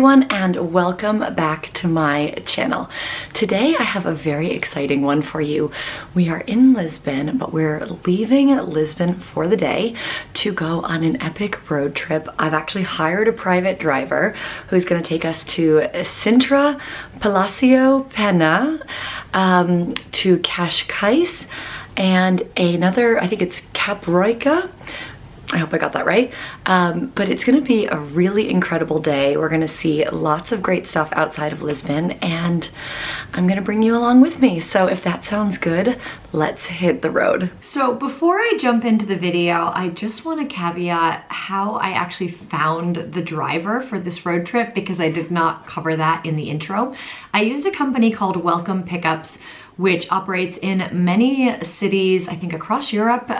everyone, and welcome back to my channel. Today I have a very exciting one for you. We are in Lisbon, but we're leaving Lisbon for the day to go on an epic road trip. I've actually hired a private driver who's going to take us to Sintra, Palacio de Pena, to Cascais, and another, I think it's Cabo da Roca. I hope I got that right. But it's gonna be a really incredible day. We're gonna see lots of great stuff outside of Lisbon, and I'm gonna bring you along with me. So if that sounds good, let's hit the road. So before I jump into the video, I just wanna caveat how I actually found the driver for this road trip, because I did not cover that in the intro. I used a company called Welcome Pickups, which operates in many cities, I think across Europe.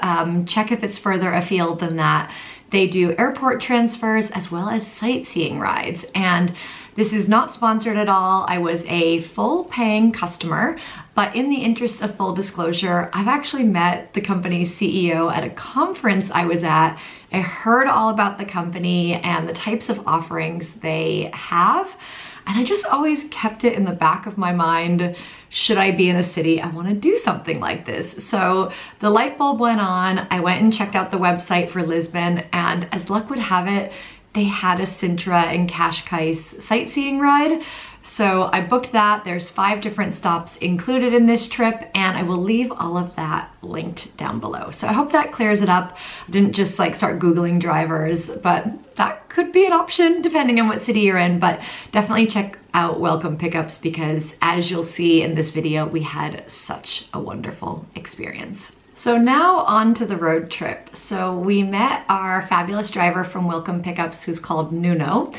Check if it's further afield than that. They do airport transfers as well as sightseeing rides. And this is not sponsored at all. I was a full paying customer, but in the interest of full disclosure, I've actually met the company's CEO at a conference I was at. I heard all about the company and the types of offerings they have. And I just always kept it in the back of my mind, should I be in a city, I want to do something like this. So the light bulb went on. I went and checked out the website for Lisbon, and as luck would have it, they had a Sintra and Cascais sightseeing ride. So I booked that. There's 5 different stops included in this trip, and I will leave all of that linked down below. So I hope that clears it up. I didn't just like start Googling drivers, but that could be an option depending on what city you're in. But definitely check out Welcome Pickups, because as you'll see in this video, we had such a wonderful experience. So now on to the road trip. So we met our fabulous driver from Welcome Pickups, who's called Nuno,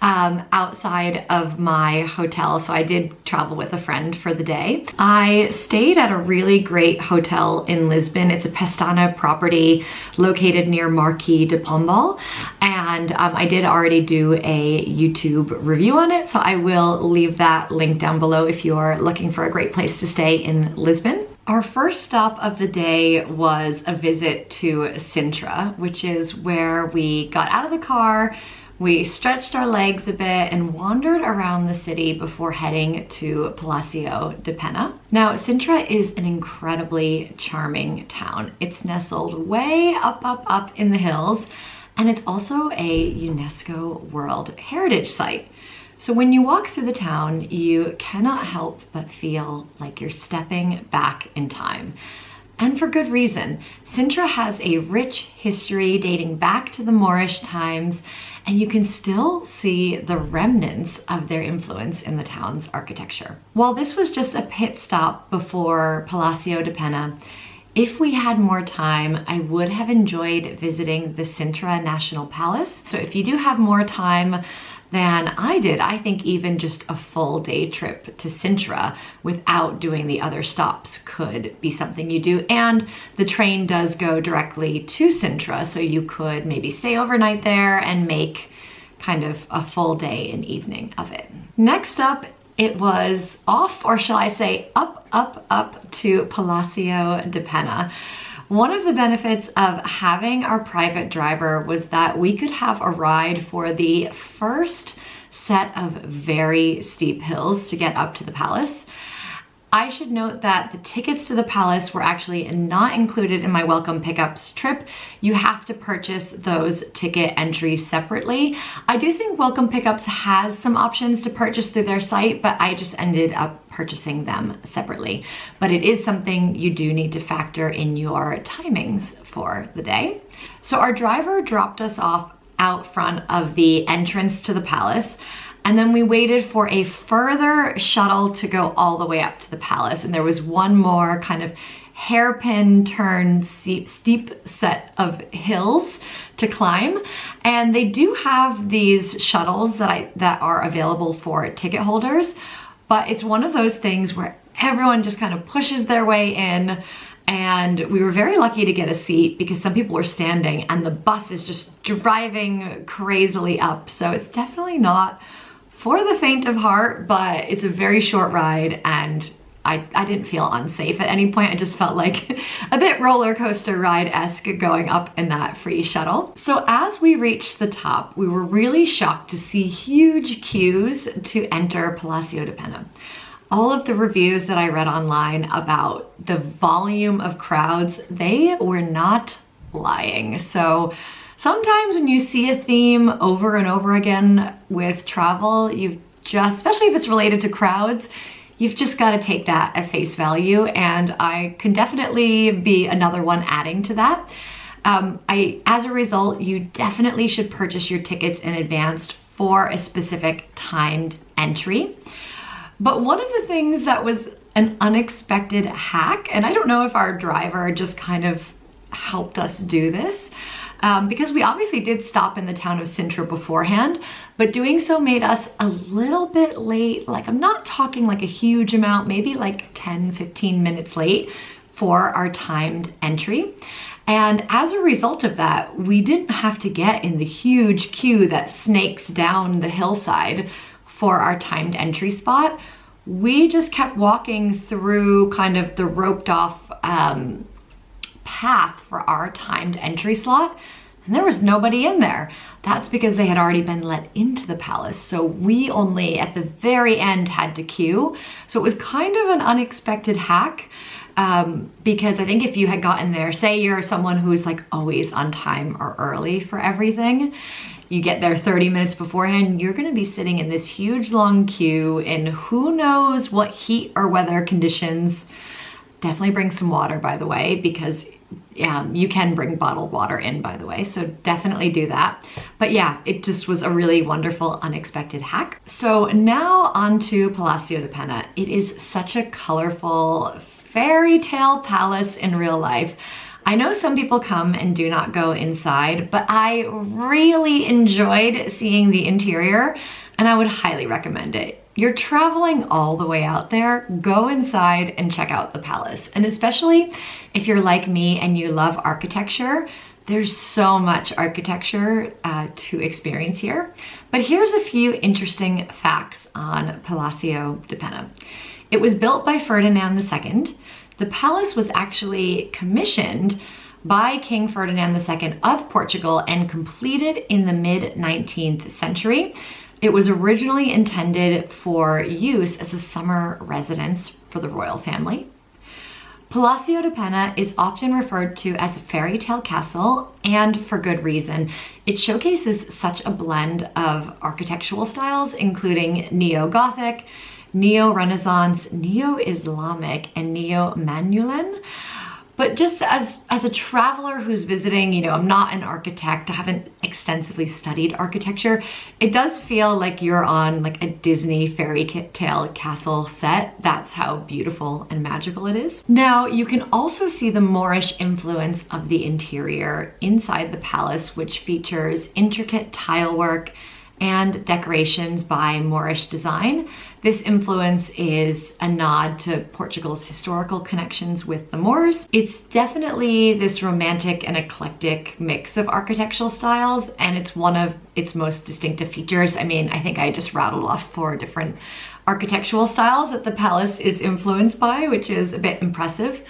outside of my hotel. So I did travel with a friend for the day. I stayed at a really great hotel in Lisbon. It's a Pestana property located near Marquis de Pombal. And I did already do a YouTube review on it, so I will leave that link down below if you're looking for a great place to stay in Lisbon. Our first stop of the day was a visit to Sintra, which is where we got out of the car, we stretched our legs a bit and wandered around the city before heading to Palacio de Pena. Now, Sintra is an incredibly charming town. It's nestled way up in the hills, and it's also a UNESCO World Heritage Site. So when you walk through the town, you cannot help but feel like you're stepping back in time. And for good reason. Sintra has a rich history dating back to the Moorish times, and you can still see the remnants of their influence in the town's architecture. While this was just a pit stop before Palacio de Pena, if we had more time, I would have enjoyed visiting the Sintra National Palace. So if you do have more time than I did, I think even just a full day trip to Sintra without doing the other stops could be something you do. And the train does go directly to Sintra, so you could maybe stay overnight there and make kind of a full day and evening of it. Next up, it was off, or shall I say up to Palacio de Pena. One of the benefits of having our private driver was that we could have a ride for the first set of very steep hills to get up to the palace. I should note that the tickets to the palace were actually not included in my Welcome Pickups trip. You have to purchase those ticket entries separately. I do think Welcome Pickups has some options to purchase through their site, but I just ended up purchasing them separately. But it is something you do need to factor in your timings for the day. So our driver dropped us off out front of the entrance to the palace, and then we waited for a further shuttle to go all the way up to the palace. And there was one more kind of hairpin turn steep set of hills to climb. And they do have these shuttles that are available for ticket holders, but it's one of those things where everyone just kind of pushes their way in. And we were very lucky to get a seat because some people were standing and the bus is just driving crazily up. So it's definitely not for the faint of heart, but it's a very short ride, and I didn't feel unsafe at any point. I just felt like a bit roller coaster ride-esque going up in that free shuttle. So as we reached the top, we were really shocked to see huge queues to enter Palacio de Pena. All of the reviews that I read online about the volume of crowds, they were not lying. So sometimes when you see a theme over and over again with travel, especially if it's related to crowds, you've just got to take that at face value. And I can definitely be another one adding to that. As a result, you definitely should purchase your tickets in advance for a specific timed entry. But one of the things that was an unexpected hack, and I don't know if our driver just kind of helped us do this, because we obviously did stop in the town of Sintra beforehand, but doing so made us a little bit late. Like, I'm not talking like a huge amount, maybe like 10, 15 minutes late for our timed entry. And as a result of that, we didn't have to get in the huge queue that snakes down the hillside for our timed entry spot. We just kept walking through kind of the roped off path for our timed entry slot, and there was nobody in there. That's because they had already been let into the palace. So we only at the very end had to queue. So it was kind of an unexpected hack. Because I think if you had gotten there, say you're someone who's like always on time or early for everything, you get there 30 minutes beforehand, you're gonna be sitting in this huge long queue in who knows what heat or weather conditions. Definitely bring some water, by the way, because you can bring bottled water in, by the way, so definitely do that. But yeah, it just was a really wonderful, unexpected hack. So now on to Palacio de Pena. It is such a colorful fairy tale palace in real life. I know some people come and do not go inside, but I really enjoyed seeing the interior and I would highly recommend it. You're traveling all the way out there, go inside and check out the palace. And especially if you're like me and you love architecture, there's so much architecture to experience here. But here's a few interesting facts on Palacio de Pena. It was built by Ferdinand II. The palace was actually commissioned by King Ferdinand II of Portugal and completed in the mid-19th century. It was originally intended for use as a summer residence for the royal family. Palacio de Pena is often referred to as a fairy tale castle, and for good reason. It showcases such a blend of architectural styles, including neo-Gothic, Neo-Renaissance, Neo-Islamic, and Neo-Manuelan. But just as a traveler who's visiting, you know, I'm not an architect, I haven't extensively studied architecture, it does feel like you're on like a Disney fairy tale castle set. That's how beautiful and magical it is. Now, you can also see the Moorish influence of the interior inside the palace, which features intricate tile work and decorations by Moorish design. This influence is a nod to Portugal's historical connections with the Moors. It's definitely this romantic and eclectic mix of architectural styles, and it's one of its most distinctive features. I mean, I think I just rattled off 4 different architectural styles that the palace is influenced by, which is a bit impressive,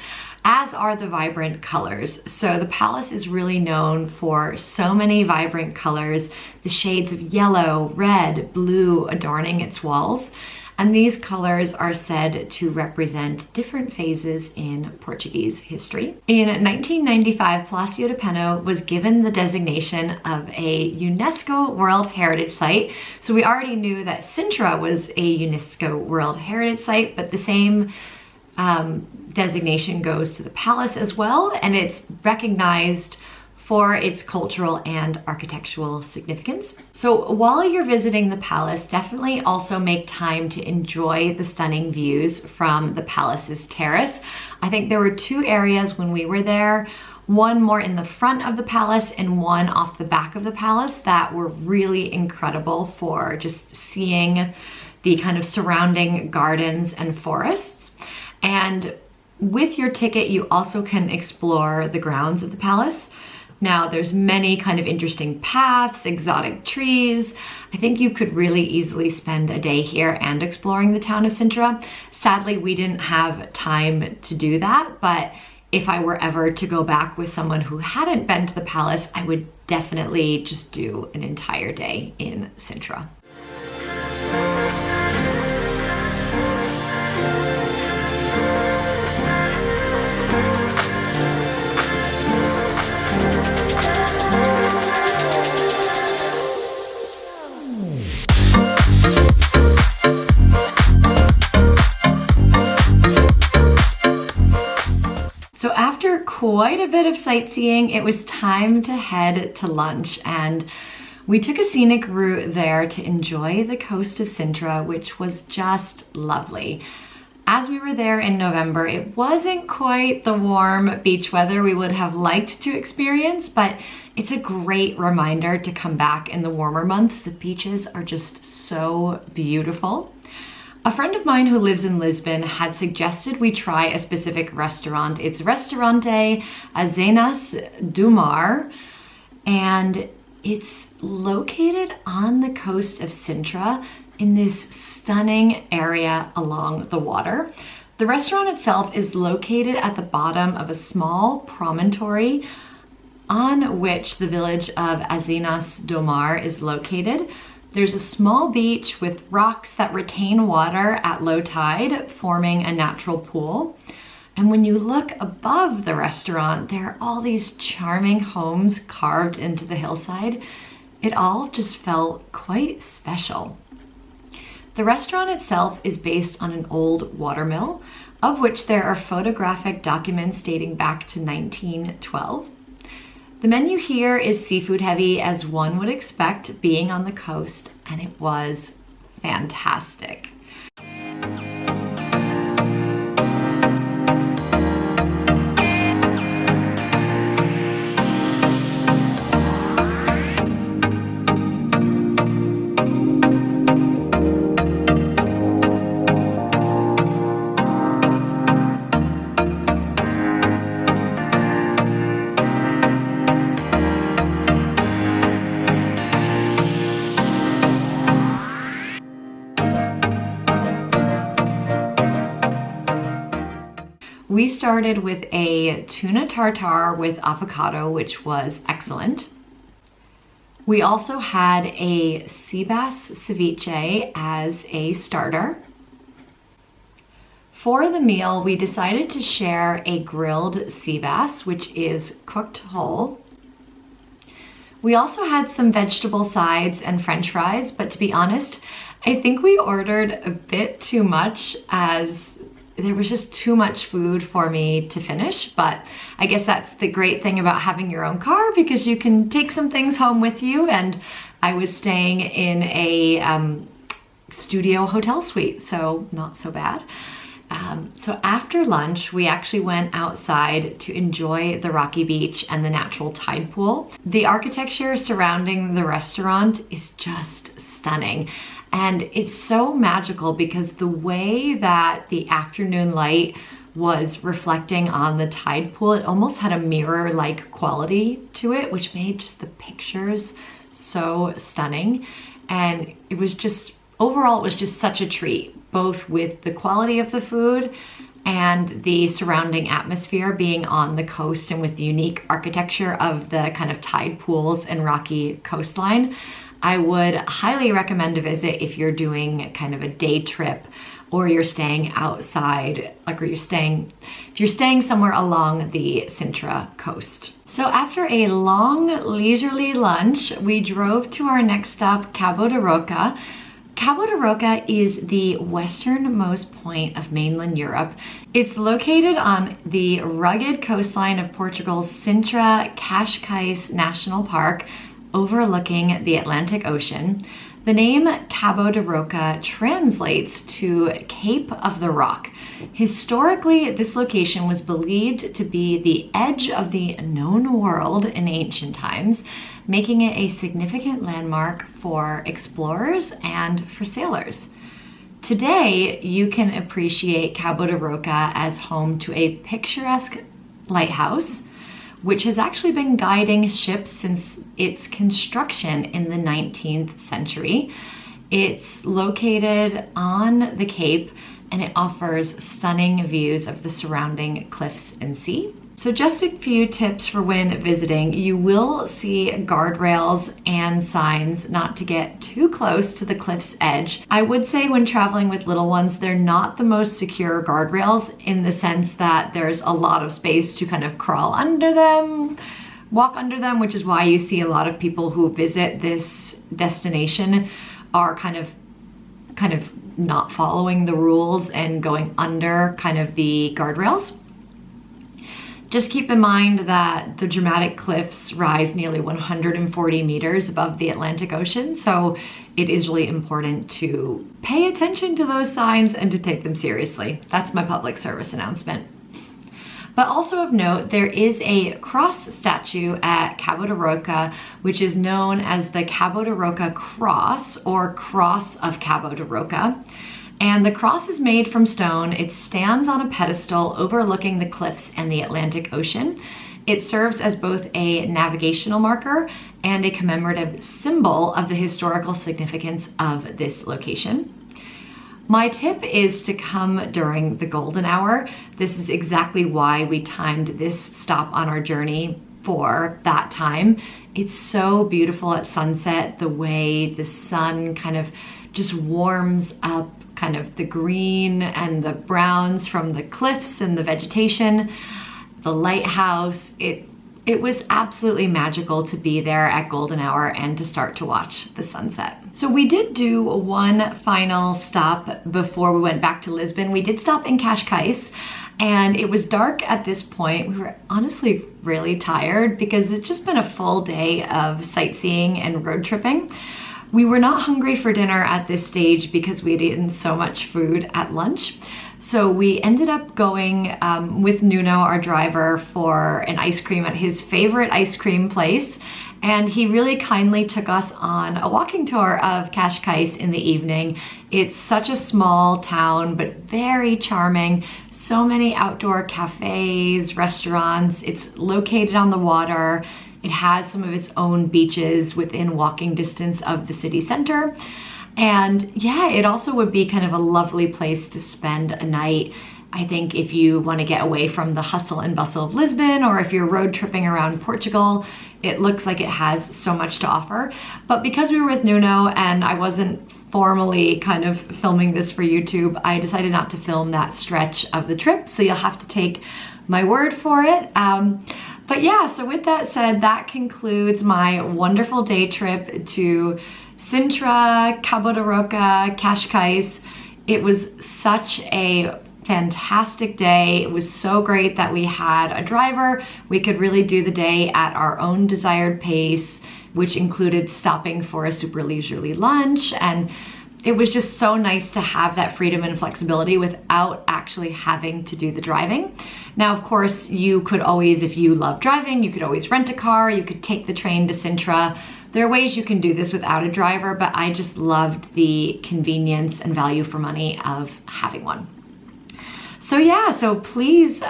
as are the vibrant colors. So the palace is really known for so many vibrant colors, the shades of yellow, red, blue adorning its walls. And these colors are said to represent different phases in Portuguese history. In 1995, Palacio de Pena was given the designation of a UNESCO World Heritage Site. So we already knew that Sintra was a UNESCO World Heritage Site, but the same designation goes to the palace as well, and it's recognized for its cultural and architectural significance. So while you're visiting the palace, definitely also make time to enjoy the stunning views from the palace's terrace. I think there were 2 areas when we were there, one more in the front of the palace and one off the back of the palace, that were really incredible for just seeing the kind of surrounding gardens and forests. And with your ticket, you also can explore the grounds of the palace. Now there's many kind of interesting paths, exotic trees. I think you could really easily spend a day here and exploring the town of Sintra. Sadly, we didn't have time to do that, but if I were ever to go back with someone who hadn't been to the palace, I would definitely just do an entire day in Sintra. So after quite a bit of sightseeing, it was time to head to lunch, and we took a scenic route there to enjoy the coast of Sintra, which was just lovely. As we were there in November, it wasn't quite the warm beach weather we would have liked to experience, but it's a great reminder to come back in the warmer months. The beaches are just so beautiful. A friend of mine who lives in Lisbon had suggested we try a specific restaurant. It's Restaurante Azenhas do Mar, and it's located on the coast of Sintra in this stunning area along the water. The restaurant itself is located at the bottom of a small promontory on which the village of Azenhas do Mar is located. There's a small beach with rocks that retain water at low tide, forming a natural pool. And when you look above the restaurant, there are all these charming homes carved into the hillside. It all just felt quite special. The restaurant itself is based on an old watermill, of which there are photographic documents dating back to 1912. The menu here is seafood heavy, as one would expect being on the coast, and it was fantastic. We started with a tuna tartare with avocado, which was excellent. We also had a sea bass ceviche as a starter. For the meal, we decided to share a grilled sea bass, which is cooked whole. We also had some vegetable sides and French fries, but to be honest, I think we ordered a bit too much, as there was just too much food for me to finish. But I guess that's the great thing about having your own car, because you can take some things home with you. And I was staying in a studio hotel suite, so not so bad. So after lunch, we actually went outside to enjoy the rocky beach and the natural tide pool. The architecture surrounding the restaurant is just stunning. And it's so magical because the way that the afternoon light was reflecting on the tide pool, it almost had a mirror-like quality to it, which made just the pictures so stunning. And it was just, overall, it was just such a treat, both with the quality of the food and the surrounding atmosphere being on the coast, and with the unique architecture of the kind of tide pools and rocky coastline. I would highly recommend a visit if you're doing kind of a day trip, or you're staying outside, like, or if you're staying somewhere along the Sintra coast. So after a long leisurely lunch, we drove to our next stop, Cabo da Roca. Cabo da Roca is the westernmost point of mainland Europe. It's located on the rugged coastline of Portugal's Sintra-Cascais National Park, overlooking the Atlantic Ocean. The name Cabo da Roca translates to Cape of the Rock. Historically, this location was believed to be the edge of the known world in ancient times, making it a significant landmark for explorers and for sailors. Today, you can appreciate Cabo da Roca as home to a picturesque lighthouse, which has actually been guiding ships since its construction in the 19th century. It's located on the Cape and it offers stunning views of the surrounding cliffs and sea. So just a few tips for when visiting. You will see guardrails and signs not to get too close to the cliff's edge. I would say when traveling with little ones, they're not the most secure guardrails in the sense that there's a lot of space to kind of crawl under them, walk under them, which is why you see a lot of people who visit this destination are kind of not following the rules and going under kind of the guardrails. Just keep in mind that the dramatic cliffs rise nearly 140 meters above the Atlantic Ocean, so it is really important to pay attention to those signs and to take them seriously. That's my public service announcement. But also of note, there is a cross statue at Cabo da Roca, which is known as the Cabo da Roca Cross, or Cross of Cabo da Roca. And the cross is made from stone. It stands on a pedestal overlooking the cliffs and the Atlantic Ocean. It serves as both a navigational marker and a commemorative symbol of the historical significance of this location. My tip is to come during the golden hour. This is exactly why we timed this stop on our journey for that time. It's so beautiful at sunset, the way the sun kind of just warms up kind of the green and the browns from the cliffs and the vegetation, the lighthouse. It was absolutely magical to be there at golden hour and to start to watch the sunset. So we did do one final stop before we went back to Lisbon. We did stop in Cascais, and it was dark at this point. We were honestly really tired because it's just been a full day of sightseeing and road tripping. We were not hungry for dinner at this stage because we had eaten so much food at lunch. So we ended up going with Nuno, our driver, for an ice cream at his favorite ice cream place. And he really kindly took us on a walking tour of Cascais in the evening. It's such a small town, but very charming. So many outdoor cafes, restaurants. It's located on the water. It has some of its own beaches within walking distance of the city center. And yeah, it also would be kind of a lovely place to spend a night. I think if you want to get away from the hustle and bustle of Lisbon, or if you're road tripping around Portugal, it looks like it has so much to offer. But because we were with Nuno and I wasn't formally kind of filming this for YouTube, I decided not to film that stretch of the trip. So you'll have to take my word for it. But yeah, so with that said, that concludes my wonderful day trip to Sintra, Cabo da Roca, Cascais. It was such a fantastic day. It was so great that we had a driver. We could really do the day at our own desired pace, which included stopping for a super leisurely lunch. And it was just so nice to have that freedom and flexibility without actually having to do the driving. Now, of course, you could always, if you love driving, you could always rent a car, you could take the train to Sintra. There are ways you can do this without a driver, but I just loved the convenience and value for money of having one. So yeah, so please,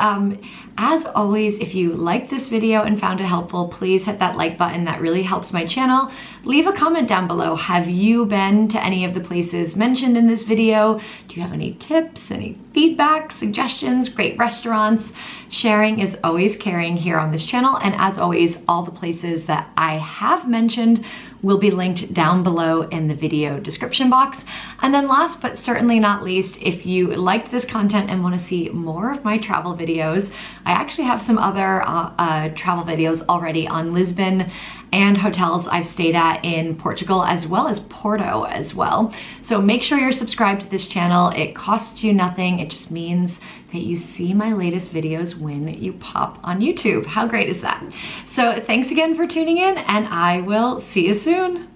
as always, if you liked this video and found it helpful, please hit that like button. That really helps my channel. Leave a comment down below. Have you been to any of the places mentioned in this video? Do you have any tips, any feedback, suggestions, great restaurants? Sharing is always caring here on this channel. And as always, all the places that I have mentioned will be linked down below in the video description box. And then last but certainly not least, if you liked this content and want to see more of my travel videos, I actually have some other travel videos already on Lisbon and hotels I've stayed at in Portugal, as well as Porto as well. So make sure you're subscribed to this channel. It costs you nothing. It just means that you see my latest videos when you pop on YouTube. How great is that? So thanks again for tuning in, and I will see you soon.